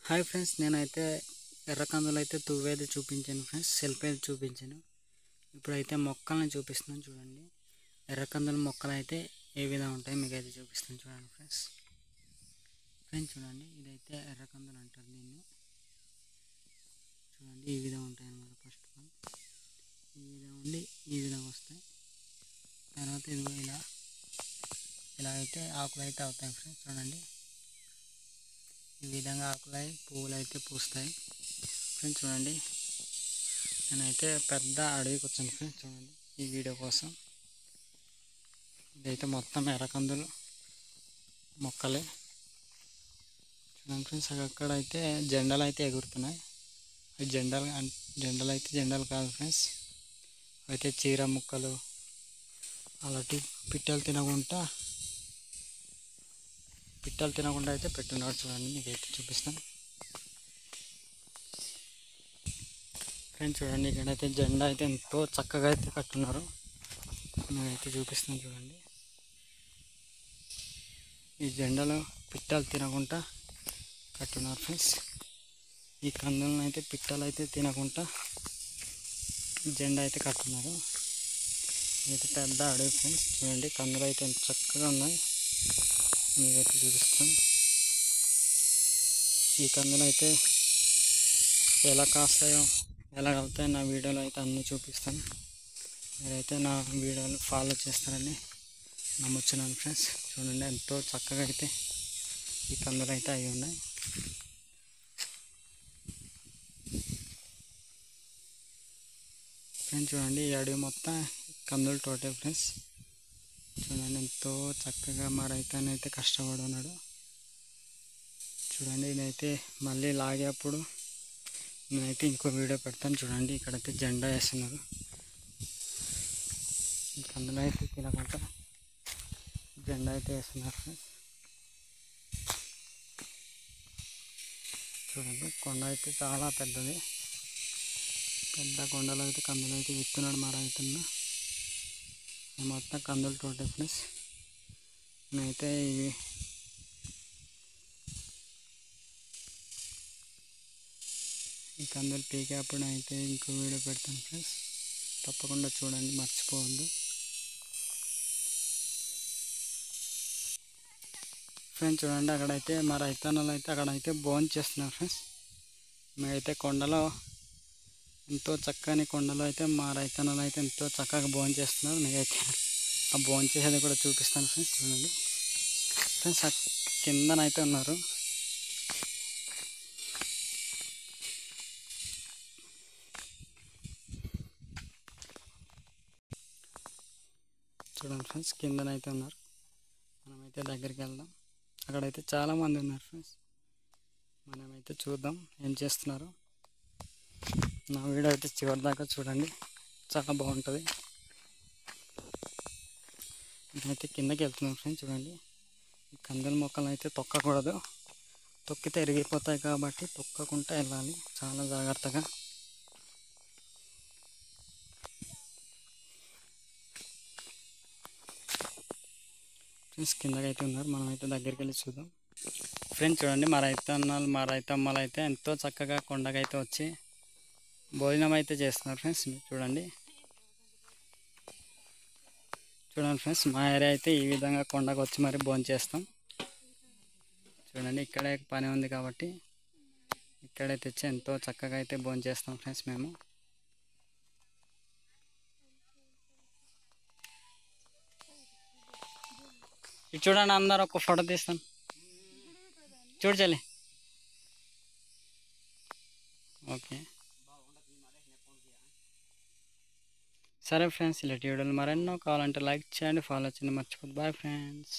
Hi friends, నేనైతే ఎర్రకందులు అయితే తువ్వేది చూపించాను ఫ్రెండ్స్, సెల్ఫేది చూపించాను. ఇప్పుడైతే మొక్కల్ని చూపిస్తున్నాను చూడండి. ఎర్రకందుల మొక్కలు అయితే ఏ విధంగా ఉంటాయి మీకు అయితే చూపిస్తాను చూడండి ఫ్రెండ్స్. చూడండి, ఇదైతే ఎర్రకందులు అంటారు దీన్ని. చూడండి, ఈ విధంగా ఉంటాయి అన్నమాట. ఫస్ట్ ఆఫ్ ఆల్ ఈ విధంగా ఉండి ఈ విధంగా వస్తాయి. తర్వాత ఇదిగో ఇలా అయితే ఆకులు అయితే అవుతాయి ఫ్రెండ్స్. చూడండి, ఈ విధంగా ఆకులై పువ్వులు అయితే పూస్తాయి ఫ్రెండ్స్. చూడండి, నేనైతే పెద్ద అడవికి వచ్చాను ఫ్రెండ్స్. చూడండి, ఈ వీడియో కోసం. ఇదైతే మొత్తం ఎర్రకందులు మొక్కలే. చూడండి ఫ్రెండ్స్, అక్కడ అయితే జెండాలు అయితే ఎగురుతున్నాయి. అవి జెండాలు కాదు ఫ్రెండ్స్, అయితే చీర ముక్కలు అలాంటి పిట్టలు తినకుండా అయితే పెట్టున్నాడు. చూడండి, మీకైతే చూపిస్తాను ఫ్రెండ్స్. చూడండి, ఇక్కడైతే జెండా అయితే ఎంతో చక్కగా అయితే కట్టున్నారు. నేనైతే చూపిస్తాను చూడండి. ఈ జెండాలో పిట్టలు తినకుండా కట్టున్నారు ఫ్రెండ్స్. ఈ కందులను అయితే పిట్టలు అయితే తినకుండా జెండా అయితే కట్టున్నారు. ఇదైతే పెద్ద అడవి ఫ్రెండ్స్. చూడండి, కందులు అయితే ఎంత చక్కగా ఉన్నాయి, మీకైతే చూపిస్తాను. ఈ కందులు అయితే ఎలా కాస్తాయో ఎలా అవుతాయో నా వీడియోలో అయితే అన్నీ చూపిస్తాను. మీరైతే నా వీడియోలు ఫాలో చేస్తారని నమ్ముతున్నాను ఫ్రెండ్స్. చూడండి, ఎంతో చక్కగా అయితే ఈ కందులు అయితే అవి ఉన్నాయి. ఫ్రెండ్స్ చూడండి, ఈ అడవి మొత్తం కందులు తోటే ఫ్రెండ్స్. చూడండి, ఎంతో చక్కగా మా రైతన్నైతే కష్టపడున్నాడు. చూడండి, ఇదైతే మళ్ళీ లాగేప్పుడు నేనైతే ఇంకో వీడియో పెడతాను. చూడండి, ఇక్కడైతే జెండా వేస్తున్నారు. కందులు అయితే తినకుండా జెండా అయితే వేస్తున్నారు ఫ్రెండ్స్. చూడండి, కొండ అయితే చాలా పెద్దది. పెద్ద కొండలో అయితే కందులు అయితే విత్తున్నాడు మా రైతన్న. మొత్తం కందులు తోటే ఫ్రెండ్స్. నేనైతే ఈ కందులు పీకేప్పుడు అయితే ఇంకో వీడియో పెడతాను ఫ్రెండ్స్. తప్పకుండా చూడండి, మర్చిపోవద్దు ఫ్రెండ్స్. చూడండి, అక్కడైతే మా రైతన్నలు అయితే అక్కడైతే భోజనం చేస్తున్నారు ఫ్రెండ్స్. మేమైతే కొండలో ఎంతో చక్కని కొండలో అయితే మా రైతన్నలు అయితే ఎంతో చక్కగా భోజనం చేస్తున్నారు. మీకైతే ఆ భోజనం చేసేది కూడా చూపిస్తాను ఫ్రెండ్స్. చూడండి ఫ్రెండ్స్, ఆ కిందనైతే ఉన్నారు. చూడండి ఫ్రెండ్స్, కిందనైతే ఉన్నారు. మనమైతే దగ్గరికి వెళ్దాం. అక్కడైతే చాలామంది ఉన్నారు ఫ్రెండ్స్. మనమైతే చూద్దాం ఏం చేస్తున్నారు. నా వీడియో అయితే చివరి దాకా చూడండి, చాలా బాగుంటుంది. నేనైతే కిందకి వెళ్తున్నాను ఫ్రెండ్స్. చూడండి, ఈ కందుల మొక్కలు అయితే తొక్కకూడదు, తొక్కితే ఎరిగిపోతాయి కాబట్టి తొక్కకుండా వెళ్ళాలి చాలా జాగ్రత్తగా. ఫ్రెండ్స్, కిందకి అయితే ఉన్నారు. మనమైతే దగ్గరికి వెళ్ళి చూద్దాం ఫ్రెండ్స్. చూడండి, మా రైతమ్మలు అయితే ఎంతో చక్కగా కొండకైతే వచ్చి భోజనం అయితే చేస్తున్నారు ఫ్రెండ్స్. చూడండి ఫ్రెండ్స్, మా ఏరియా అయితే ఈ విధంగా కొండకు వచ్చి మరి భోజనం చేస్తాం. చూడండి, ఇక్కడే పని ఉంది కాబట్టి ఇక్కడే తెచ్చి ఎంతో చక్కగా అయితే భోజనం చేస్తాం ఫ్రెండ్స్ మేము. ఇది చూడండి, అందరూ ఒక ఫోటో తీస్తాను. చూడలే, ఓకే సరే ఫ్రెండ్స్. ఇలాంటి వీడియోలు మరెన్నో కావాలంటే లైక్ చేయండి, ఫాలో చేయండి, మర్చిపోద్దు. Bye friends.